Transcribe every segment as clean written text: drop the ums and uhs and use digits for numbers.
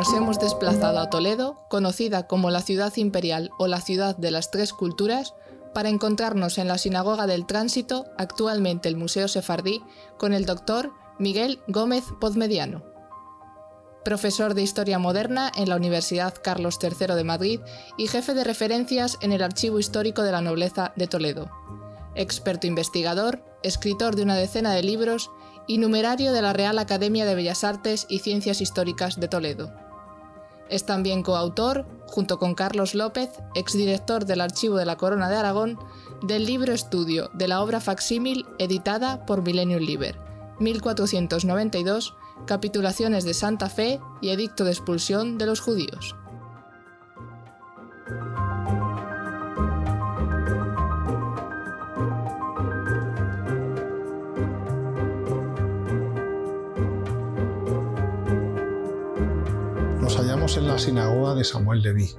nos hemos desplazado a Toledo, conocida como la Ciudad Imperial o la Ciudad de las Tres Culturas, para encontrarnos en la Sinagoga del Tránsito, actualmente el Museo Sefardí, con el doctor Miguel Gómez Pozmediano. Profesor de Historia Moderna en la Universidad Carlos III de Madrid y jefe de referencias en el Archivo Histórico de la Nobleza de Toledo. Experto investigador, escritor de una decena de libros y numerario de la Real Academia de Bellas Artes y Ciencias Históricas de Toledo. Es también coautor, junto con Carlos López, exdirector del Archivo de la Corona de Aragón, del libro estudio de la obra facsímil editada por Millennium Liber, 1492, Capitulaciones de Santa Fe y Edicto de expulsión de los judíos. Nos hallamos en la sinagoga de Samuel Leví.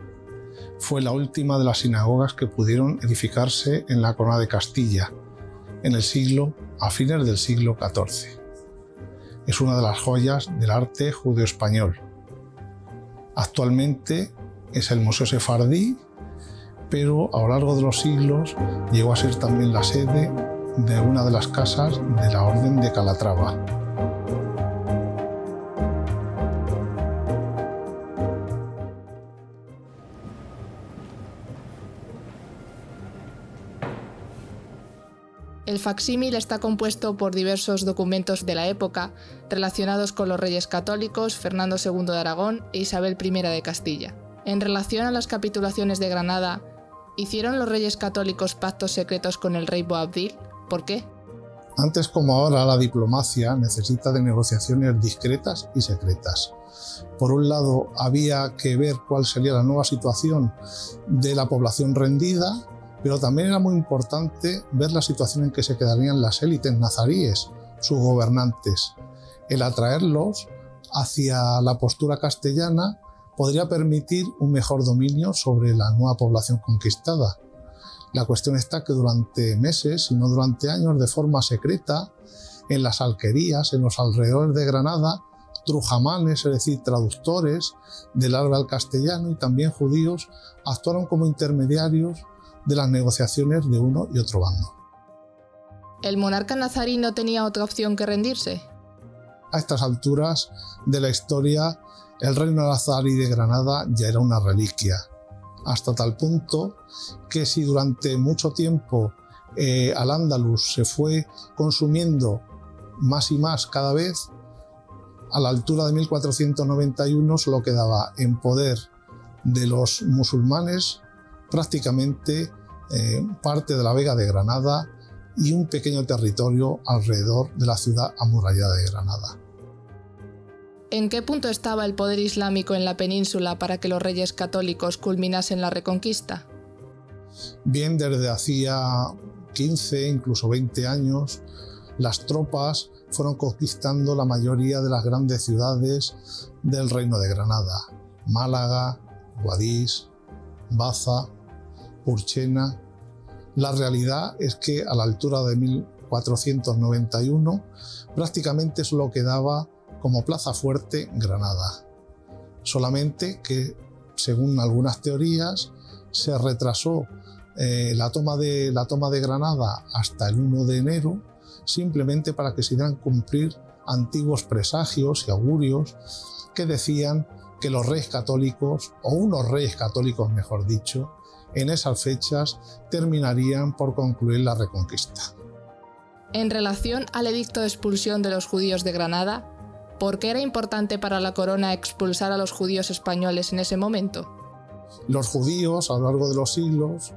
Fue la última de las sinagogas que pudieron edificarse en la Corona de Castilla, a fines del siglo XIV. Es una de las joyas del arte judeo-español. Actualmente es el Museo Sefardí, pero a lo largo de los siglos llegó a ser también la sede de una de las casas de la Orden de Calatrava. El facsímil está compuesto por diversos documentos de la época relacionados con los reyes católicos Fernando II de Aragón e Isabel I de Castilla. En relación a las capitulaciones de Granada, ¿hicieron los reyes católicos pactos secretos con el rey Boabdil? ¿Por qué? Antes como ahora, la diplomacia necesita de negociaciones discretas y secretas. Por un lado, había que ver cuál sería la nueva situación de la población rendida, pero también era muy importante ver la situación en que se quedarían las élites nazaríes, sus gobernantes. El atraerlos hacia la postura castellana podría permitir un mejor dominio sobre la nueva población conquistada. La cuestión está que durante meses, si no durante años, de forma secreta, en las alquerías, en los alrededores de Granada, trujamanes, es decir, traductores del árabe al castellano y también judíos, actuaron como intermediarios de las negociaciones de uno y otro bando. ¿El monarca nazarí no tenía otra opción que rendirse? A estas alturas de la historia, el reino nazarí de Granada ya era una reliquia, hasta tal punto que si durante mucho tiempo Al-Ándalus se fue consumiendo más y más cada vez, a la altura de 1491 solo quedaba en poder de los musulmanes prácticamente parte de la Vega de Granada y un pequeño territorio alrededor de la ciudad amurallada de Granada. ¿En qué punto estaba el poder islámico en la península para que los reyes católicos culminasen la reconquista? Bien, desde hacía 15, incluso 20 años, las tropas fueron conquistando la mayoría de las grandes ciudades del Reino de Granada: Málaga, Guadix, Baza, Urchena. La realidad es que a la altura de 1491 prácticamente solo quedaba como plaza fuerte Granada. Solamente que, según algunas teorías, se retrasó la toma de Granada hasta el 1 de enero, simplemente para que se dieran cumplir antiguos presagios y augurios que decían que los reyes católicos, o unos reyes católicos mejor dicho, en esas fechas terminarían por concluir la reconquista. En relación al edicto de expulsión de los judíos de Granada, ¿por qué era importante para la corona expulsar a los judíos españoles en ese momento? Los judíos, a lo largo de los siglos,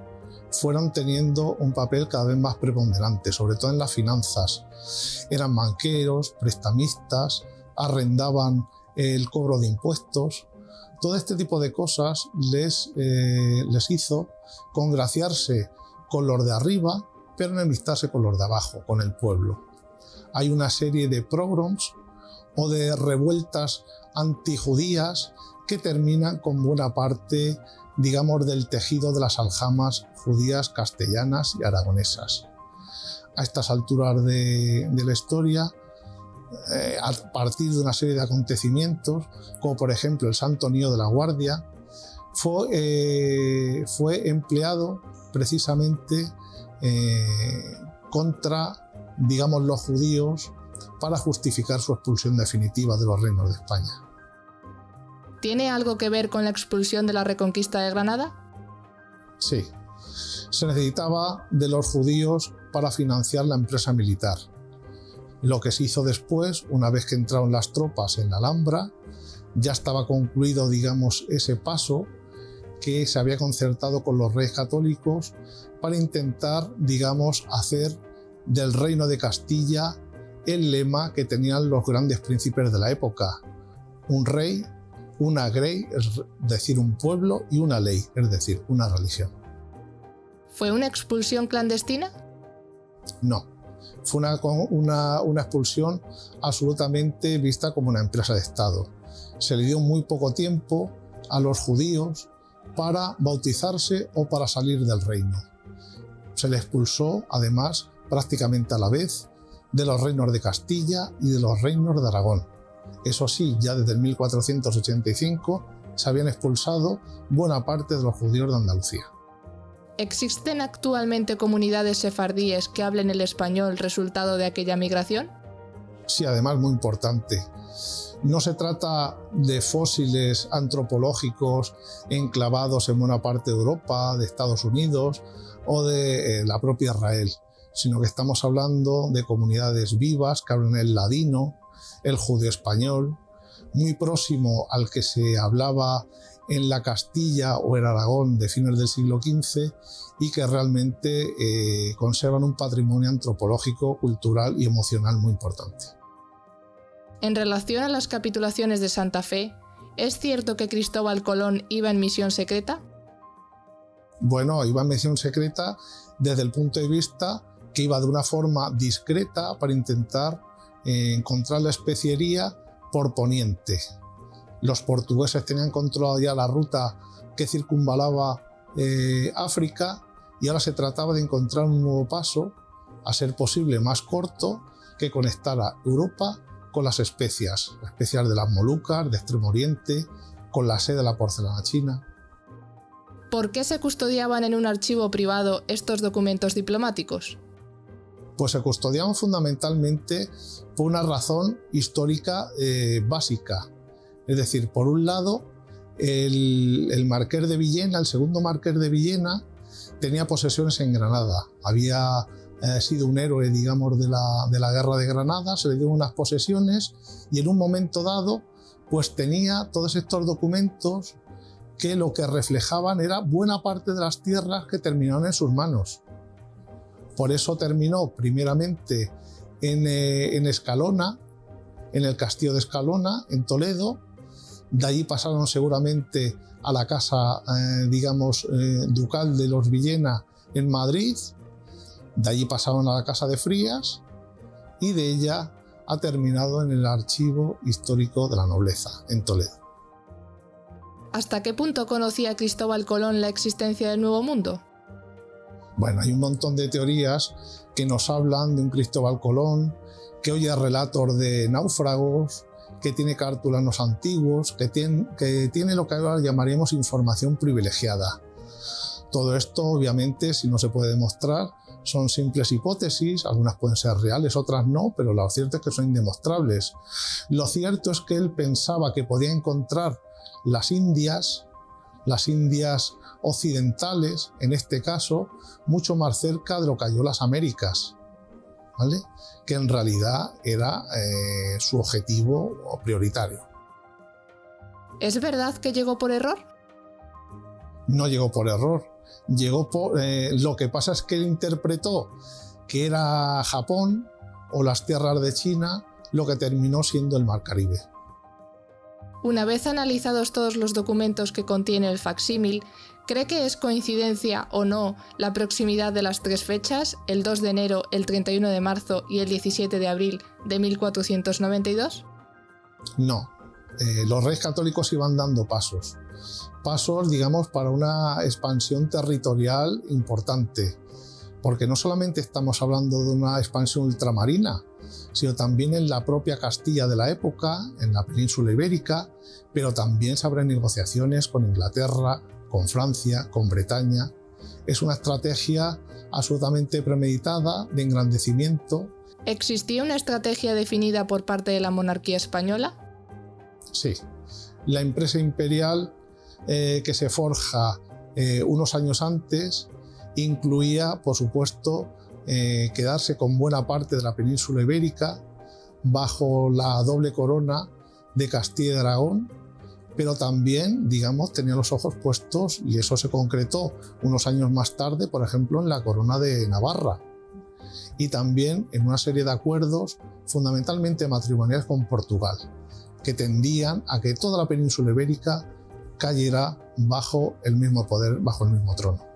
fueron teniendo un papel cada vez más preponderante, sobre todo en las finanzas. Eran banqueros, prestamistas, arrendaban el cobro de impuestos. Todo este tipo de cosas les hizo congraciarse con los de arriba, pero enemistarse con los de abajo, con el pueblo. Hay una serie de pogroms o de revueltas antijudías que terminan con buena parte, digamos, del tejido de las aljamas judías castellanas y aragonesas. A estas alturas de la historia, a partir de una serie de acontecimientos, como por ejemplo el Santo Niño de la Guardia, fue empleado precisamente contra, digamos, los judíos para justificar su expulsión definitiva de los reinos de España. ¿Tiene algo que ver con la expulsión de la Reconquista de Granada? Sí, se necesitaba de los judíos para financiar la empresa militar. Lo que se hizo después, una vez que entraron las tropas en la Alhambra, ya estaba concluido, digamos, ese paso que se había concertado con los reyes católicos para intentar, digamos, hacer del reino de Castilla el lema que tenían los grandes príncipes de la época: un rey, una grey, es decir, un pueblo, y una ley, es decir, una religión. ¿Fue una expulsión clandestina? No, fue una expulsión absolutamente vista como una empresa de Estado. Se le dio muy poco tiempo a los judíos para bautizarse o para salir del reino. Se les expulsó, además, prácticamente a la vez, de los reinos de Castilla y de los reinos de Aragón. Eso sí, ya desde el 1485 se habían expulsado buena parte de los judíos de Andalucía. ¿Existen actualmente comunidades sefardíes que hablen el español resultado de aquella migración? Sí, además muy importante. No se trata de fósiles antropológicos enclavados en buena parte de Europa, de Estados Unidos o de la propia Israel, sino que estamos hablando de comunidades vivas que hablan el ladino, el judeo español, muy próximo al que se hablaba en la Castilla o en Aragón de fines del siglo XV y que realmente conservan un patrimonio antropológico, cultural y emocional muy importante. En relación a las capitulaciones de Santa Fe, ¿es cierto que Cristóbal Colón iba en misión secreta? Bueno, iba en misión secreta desde el punto de vista que iba de una forma discreta para intentar encontrar la especiería por poniente. Los portugueses tenían controlado ya la ruta que circunvalaba África y ahora se trataba de encontrar un nuevo paso, a ser posible más corto, que conectara Europa con las especias de las Molucas, de Extremo Oriente, con la sede de la porcelana china. ¿Por qué se custodiaban en un archivo privado estos documentos diplomáticos? Pues se custodiaban fundamentalmente por una razón histórica básica. Es decir, por un lado, el marqués de Villena, el segundo marqués de Villena, tenía posesiones en Granada. Había sido un héroe, digamos, de la guerra de Granada, se le dieron unas posesiones y en un momento dado, pues tenía todos estos documentos que lo que reflejaban era buena parte de las tierras que terminaron en sus manos. Por eso terminó primeramente en Escalona, en el castillo de Escalona, en Toledo. De allí pasaron seguramente a la casa, ducal de los Villena en Madrid. De allí pasaron a la casa de Frías y de ella ha terminado en el archivo histórico de la nobleza, en Toledo. ¿Hasta qué punto conocía Cristóbal Colón la existencia del Nuevo Mundo? Bueno, hay un montón de teorías que nos hablan de un Cristóbal Colón que oye relatos de náufragos, que tiene cartulanos antiguos, que tiene lo que ahora llamaríamos información privilegiada. Todo esto, obviamente, si no se puede demostrar, son simples hipótesis, algunas pueden ser reales, otras no, pero lo cierto es que son indemostrables. Lo cierto es que él pensaba que podía encontrar las Indias occidentales, en este caso, mucho más cerca de lo que halló las Américas, ¿vale? Que en realidad era su objetivo prioritario. ¿Es verdad que llegó por error? No llegó por error. Lo que pasa es que él interpretó que era Japón o las tierras de China lo que terminó siendo el Mar Caribe. Una vez analizados todos los documentos que contiene el facsímil, ¿cree que es coincidencia o no la proximidad de las tres fechas, el 2 de enero, el 31 de marzo y el 17 de abril de 1492? No, los reyes católicos iban dando pasos, digamos, para una expansión territorial importante. porque no solamente estamos hablando de una expansión ultramarina, sino también en la propia Castilla de la época, en la península ibérica, pero también se abren negociaciones con Inglaterra, con Francia, con Bretaña. Es una estrategia absolutamente premeditada de engrandecimiento. ¿Existía una estrategia definida por parte de la monarquía española? Sí, la empresa imperial que se forja unos años antes incluía, por supuesto, quedarse con buena parte de la península ibérica bajo la doble corona de Castilla y Aragón, pero también, digamos, tenía los ojos puestos, y eso se concretó unos años más tarde, por ejemplo, en la corona de Navarra, y también en una serie de acuerdos fundamentalmente matrimoniales con Portugal, que tendían a que toda la península ibérica cayera bajo el mismo poder, bajo el mismo trono.